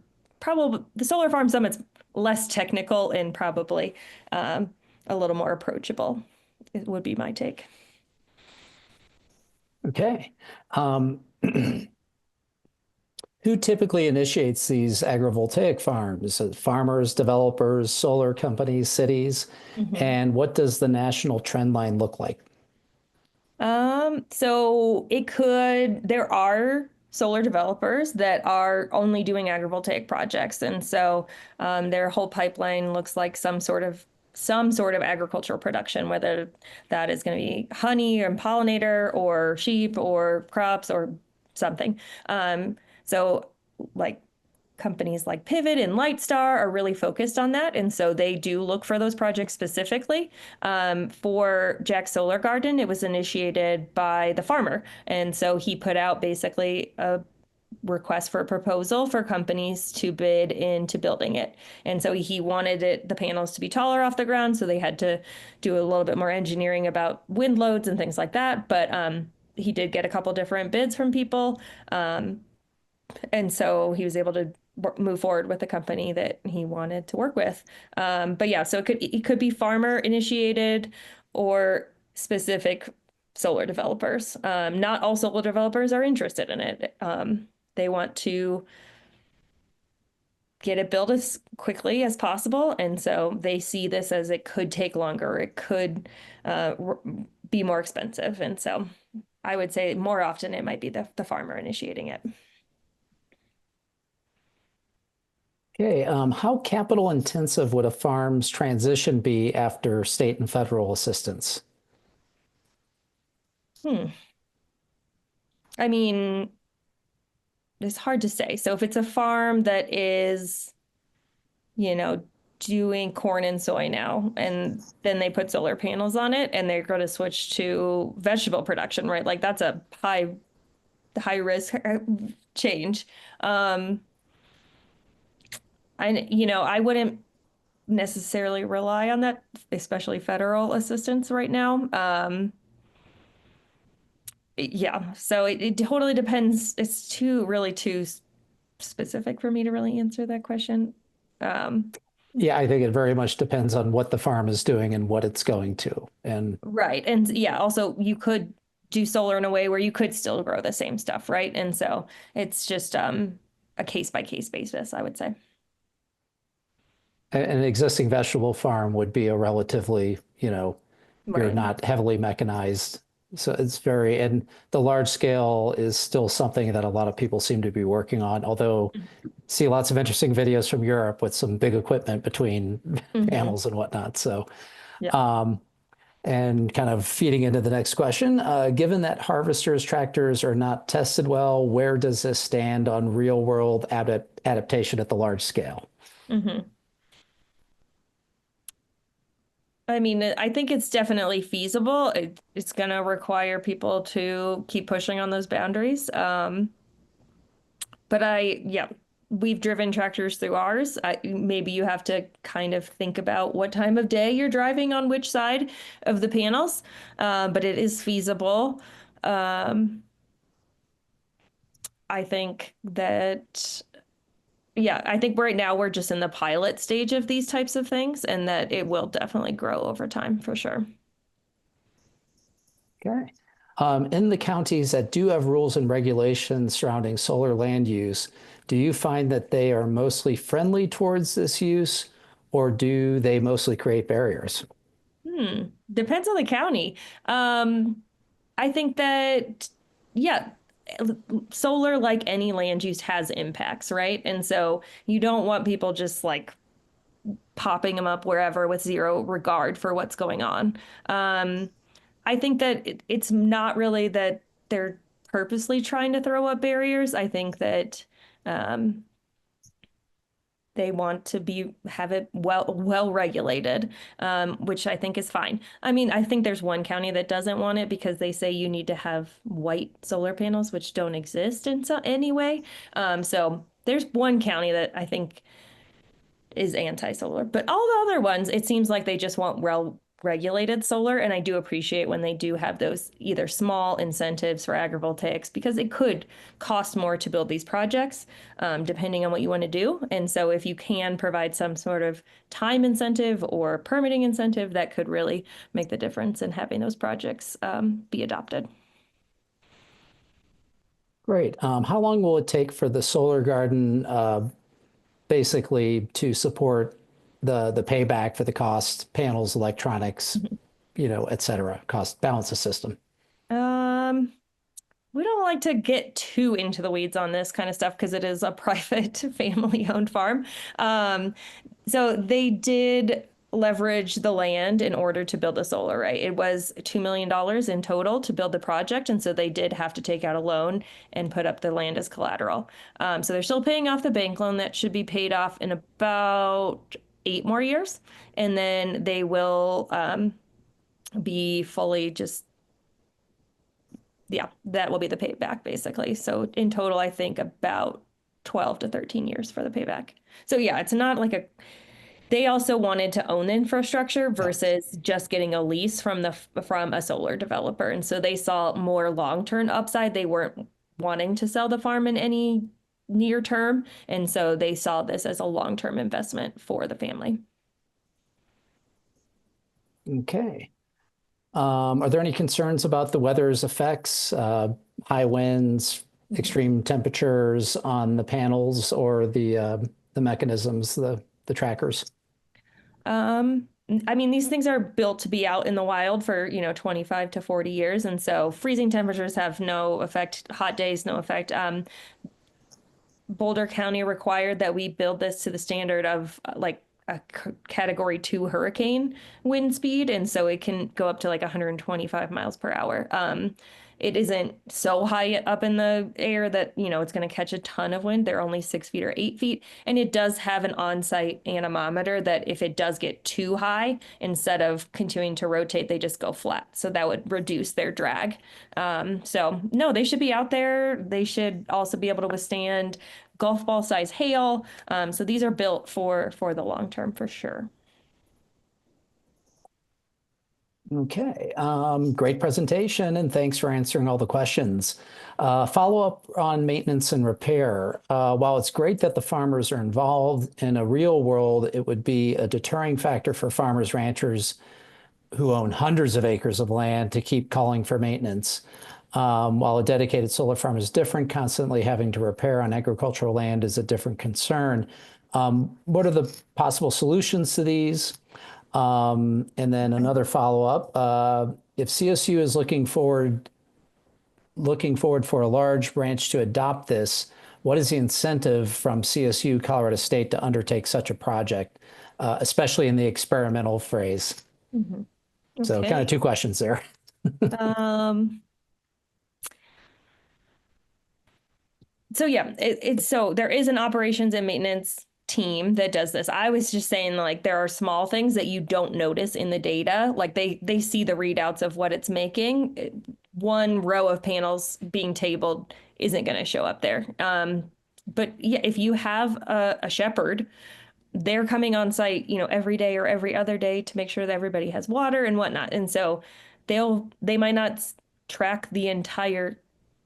probably, the Solar Farm Summit's less technical and probably a little more approachable. It would be my take. Okay. Who typically initiates these agrivoltaic farms? Farmers, developers, solar companies, cities? And what does the national trend line look like? So there are solar developers that are only doing agrivoltaic projects. And so their whole pipeline looks like some sort of agricultural production, whether that is going to be honey or pollinator or sheep or crops or something. So like companies like Pivot and Lightstar are really focused on that. And so they do look for those projects specifically. For Jack's Solar Garden, it was initiated by the farmer. And so he put out basically a request for a proposal for companies to bid into building it. And so he wanted the panels to be taller off the ground. So they had to do a little bit more engineering about wind loads and things like that. But he did get a couple different bids from people. And so he was able to move forward with the company that he wanted to work with. But yeah, so it could be farmer initiated or specific solar developers. Not all solar developers are interested in it. They want to get it built as quickly as possible. And so they see this as it could take longer. It could be more expensive. And so I would say more often it might be the farmer initiating it. Okay, how capital intensive would a farm's transition be after state and federal assistance? I mean, it's hard to say. So if it's a farm that is, doing corn and soy now, and then they put solar panels on it and they're going to switch to vegetable production, right? Like that's a high risk change. I wouldn't necessarily rely on that, especially federal assistance right now. Yeah, so it totally depends. It's really too specific for me to really answer that question. Yeah, I think it very much depends on what the farm is doing and what it's going to. And right. And yeah, also you could do solar in a way where you could still grow the same stuff, right? And so it's just a case by case basis, I would say. an existing vegetable farm would be a relatively, you're Right. not heavily mechanized. So and the large scale is still something that a lot of people seem to be working on, although see lots of interesting videos from Europe with some big equipment between panels and whatnot. So, Yeah. and kind of feeding into the next question, given that harvesters, tractors are not tested well, where does this stand on real world adaptation at the large scale? I mean, I think it's definitely feasible. It's going to require people to keep pushing on those boundaries. But we've driven tractors through ours. Maybe you have to kind of think about what time of day you're driving on which side of the panels. But it is feasible. I think that I think right now we're just in the pilot stage of these types of things, and that it will definitely grow over time for sure. Okay. In the counties that do have rules and regulations surrounding solar land use, do you find that they are mostly friendly towards this use, or do they mostly create barriers? Depends on the county. I think that, solar, like any land use, has impacts, right? And so you don't want people just like popping them up wherever with zero regard for what's going on. I think that it's not really that they're purposely trying to throw up barriers. I think that they want to have it well regulated, which I think is fine. I mean, I think there's one county that doesn't want it because they say you need to have white solar panels, which don't exist in any way. So there's one county that I think is anti-solar, but all the other ones, it seems like they just want well-regulated solar. And I do appreciate when they do have those either small incentives for agrivoltaics, because it could cost more to build these projects, depending on what you want to do. And so if you can provide some sort of time incentive or permitting incentive, that could really make the difference in having those projects be adopted. Great. How long will it take for the solar garden basically to support the payback for the cost, panels, electronics, et cetera, cost balance the system? Um, we don't like to get too into the weeds on this kind of stuff because it is a private family-owned farm. So they did leverage the land in order to build the solar array. It was $2 million in total to build the project. And so they did have to take out a loan and put up the land as collateral. So they're still paying off the bank loan that should be paid off in about 8 more years. And then they will be fully just, yeah, that will be the payback basically. So in total, I think about 12 to 13 years for the payback. So yeah, it's not like they also wanted to own the infrastructure versus just getting a lease from a solar developer. And so they saw more long-term upside. They weren't wanting to sell the farm in any near term. And so they saw this as a long-term investment for the family. Okay. Are there any concerns about the weather's effects, high winds, extreme temperatures on the panels or the mechanisms, the trackers? I mean, these things are built to be out in the wild for, 25 to 40 years. And so freezing temperatures have no effect. Hot days, no effect. Boulder County required that we build this to the standard of like a category 2 hurricane wind speed. And so it can go up to like 125 miles per hour. It isn't so high up in the air that, it's going to catch a ton of wind. They're only 6 feet or 8 feet. And it does have an on-site anemometer that if it does get too high, instead of continuing to rotate, they just go flat. So that would reduce their drag. So no, they should be out there. They should also be able to withstand golf ball size hail. So these are built for the long term for sure. Okay, great presentation, and thanks for answering all the questions. Follow up on maintenance and repair. While it's great that the farmers are involved, in a real world, it would be a deterring factor for farmers, ranchers who own hundreds of acres of land to keep calling for maintenance. While a dedicated solar farm is different, constantly having to repair on agricultural land is a different concern. What are the possible solutions to these? And then another follow-up, if CSU is looking forward for a large branch to adopt this, what is the incentive from CSU Colorado State to undertake such a project, especially in the experimental phase? Mm-hmm. Okay. So kind of 2 questions there. So yeah, so there is an operations and maintenance team that does this. I was just saying like there are small things that you don't notice in the data. Like they see the readouts of what it's making. One row of panels being tabled isn't going to show up there. But yeah, if you have a shepherd, they're coming on site, every day or every other day to make sure that everybody has water and whatnot. And so they might not track the entire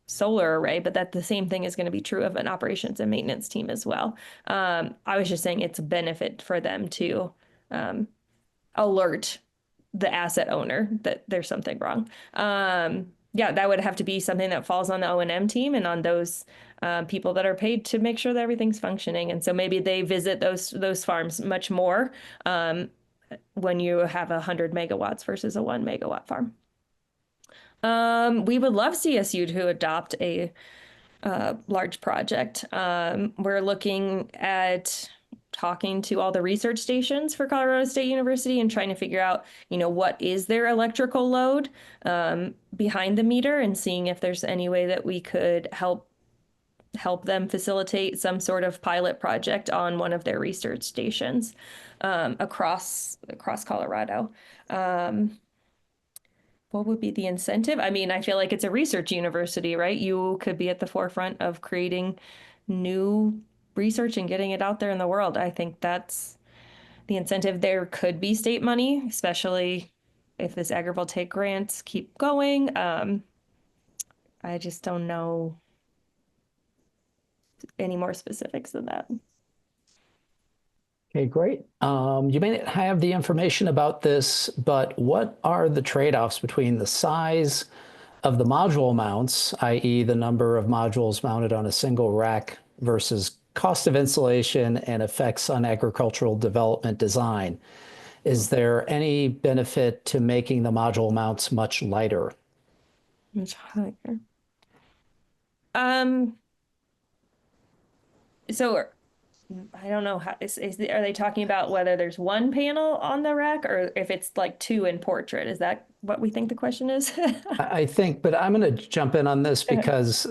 solar array, but that the same thing is going to be true of an operations and maintenance team as well. I was just saying it's a benefit for them to alert the asset owner that there's something wrong. Yeah, that would have to be something that falls on the O&M team and on those people that are paid to make sure that everything's functioning. And so maybe they visit those farms much more when you have 100 megawatts versus a 1 megawatt farm. We would love CSU to adopt a large project. We're looking at talking to all the research stations for Colorado State University and trying to figure out, what is their electrical load behind the meter and seeing if there's any way that we could help them facilitate some sort of pilot project on one of their research stations across Colorado. What would be the incentive? I mean, I feel like it's a research university, right? You could be at the forefront of creating new research and getting it out there in the world. I think that's the incentive. There could be state money, especially if this agrivoltaic grants keep going. I just don't know any more specifics than that. Okay, great. You may not have the information about this, but what are the trade-offs between the size of the module mounts, i.e. the number of modules mounted on a single rack versus cost of installation and effects on agricultural development design, is there any benefit to making the module mounts much lighter? Much higher. So I don't know how are they talking about whether there's one panel on the rack or if it's like two in portrait? Is that what we think the question is? I think, but I'm going to jump in on this because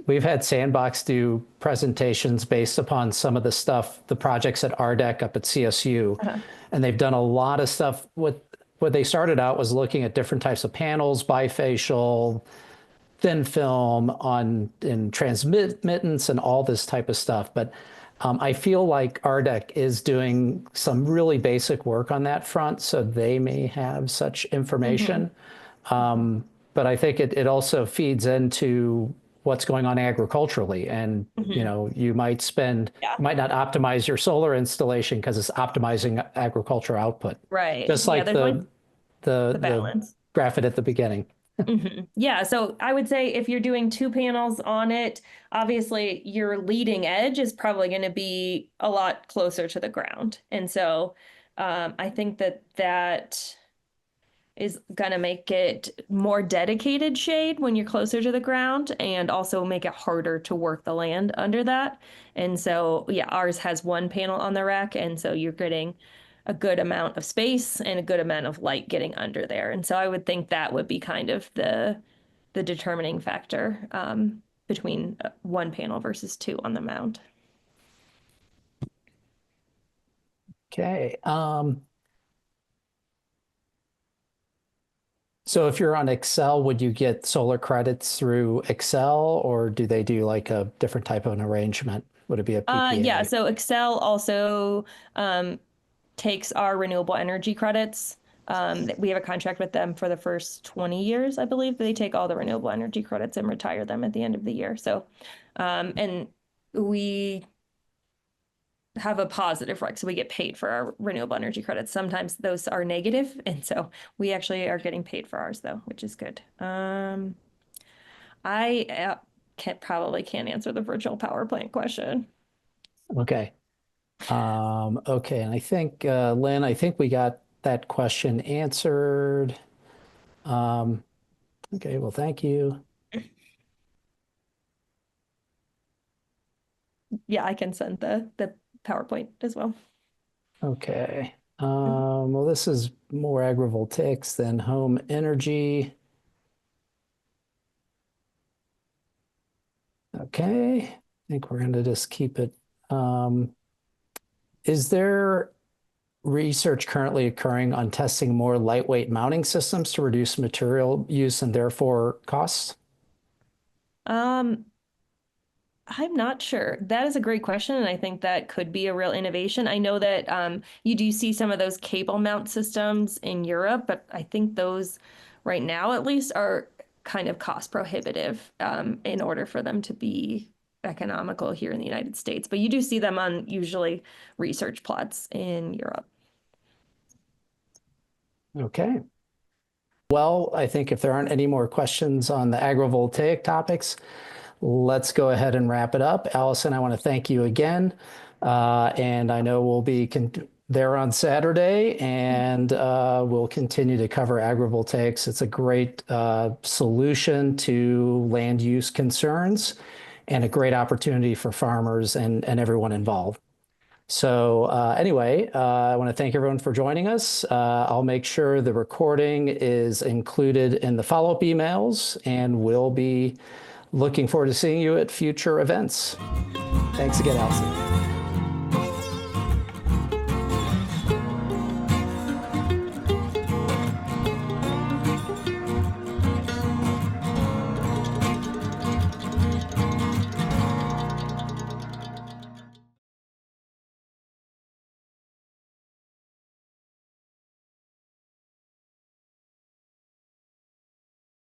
we've had Sandbox do presentations based upon some of the stuff, the projects at RDEC up at CSU, and they've done a lot of stuff. What they started out was looking at different types of panels, bifacial, thin film in transmittance and all this type of stuff. But I feel like RDEC is doing some really basic work on that front, so they may have such information. But I think it also feeds into what's going on agriculturally. And, you know, you might might not optimize your solar installation because it's optimizing agriculture output. Right. Just like the balance. graphic at the beginning. Yeah, so I would say if you're doing two panels on it, obviously your leading edge is probably going to be a lot closer to the ground. And so I think that is going to make it more dedicated shade when you're closer to the ground and also make it harder to work the land under that. And so, yeah, ours has one panel on the rack. And so you're getting a good amount of space and a good amount of light getting under there. And so I would think that would be kind of the determining factor between one panel versus two on the mount. Okay. So if you're on Excel, would you get solar credits through Excel, or do they do like a different type of an arrangement? Would it be a PPA? Yeah, so Excel also takes our renewable energy credits. We have a contract with them for the first 20 years, I believe. They take all the renewable energy credits and retire them at the end of the year. So, and we have a positive, right? So we get paid for our renewable energy credits. Sometimes those are negative, and so we actually are getting paid for ours, though, which is good. I probably can't answer the virtual power plant question. Okay. Okay, and I think, Lynn, I think we got that question answered. Okay, well, thank you. Yeah, I can send the PowerPoint as well. Okay. Well, this is more agrivoltaics than home energy. Okay, I think we're going to just keep it. Is there research currently occurring on testing more lightweight mounting systems to reduce material use and therefore costs? I'm not sure. That is a great question, and I think that could be a real innovation. I know that you do see some of those cable mount systems in Europe, but I think those right now at least are kind of cost prohibitive in order for them to be economical here in the United States. But you do see them on usually research plots in Europe. Okay. Well, I think if there aren't any more questions on the agrivoltaic topics, let's go ahead and wrap it up. Allison, I want to thank you again. And I know we'll be there on Saturday, and we'll continue to cover agrivoltaics. It's a great solution to land use concerns and a great opportunity for farmers and everyone involved. So anyway, I want to thank everyone for joining us. I'll make sure the recording is included in the follow-up emails, and we'll be looking forward to seeing you at future events. Thanks again, Allison.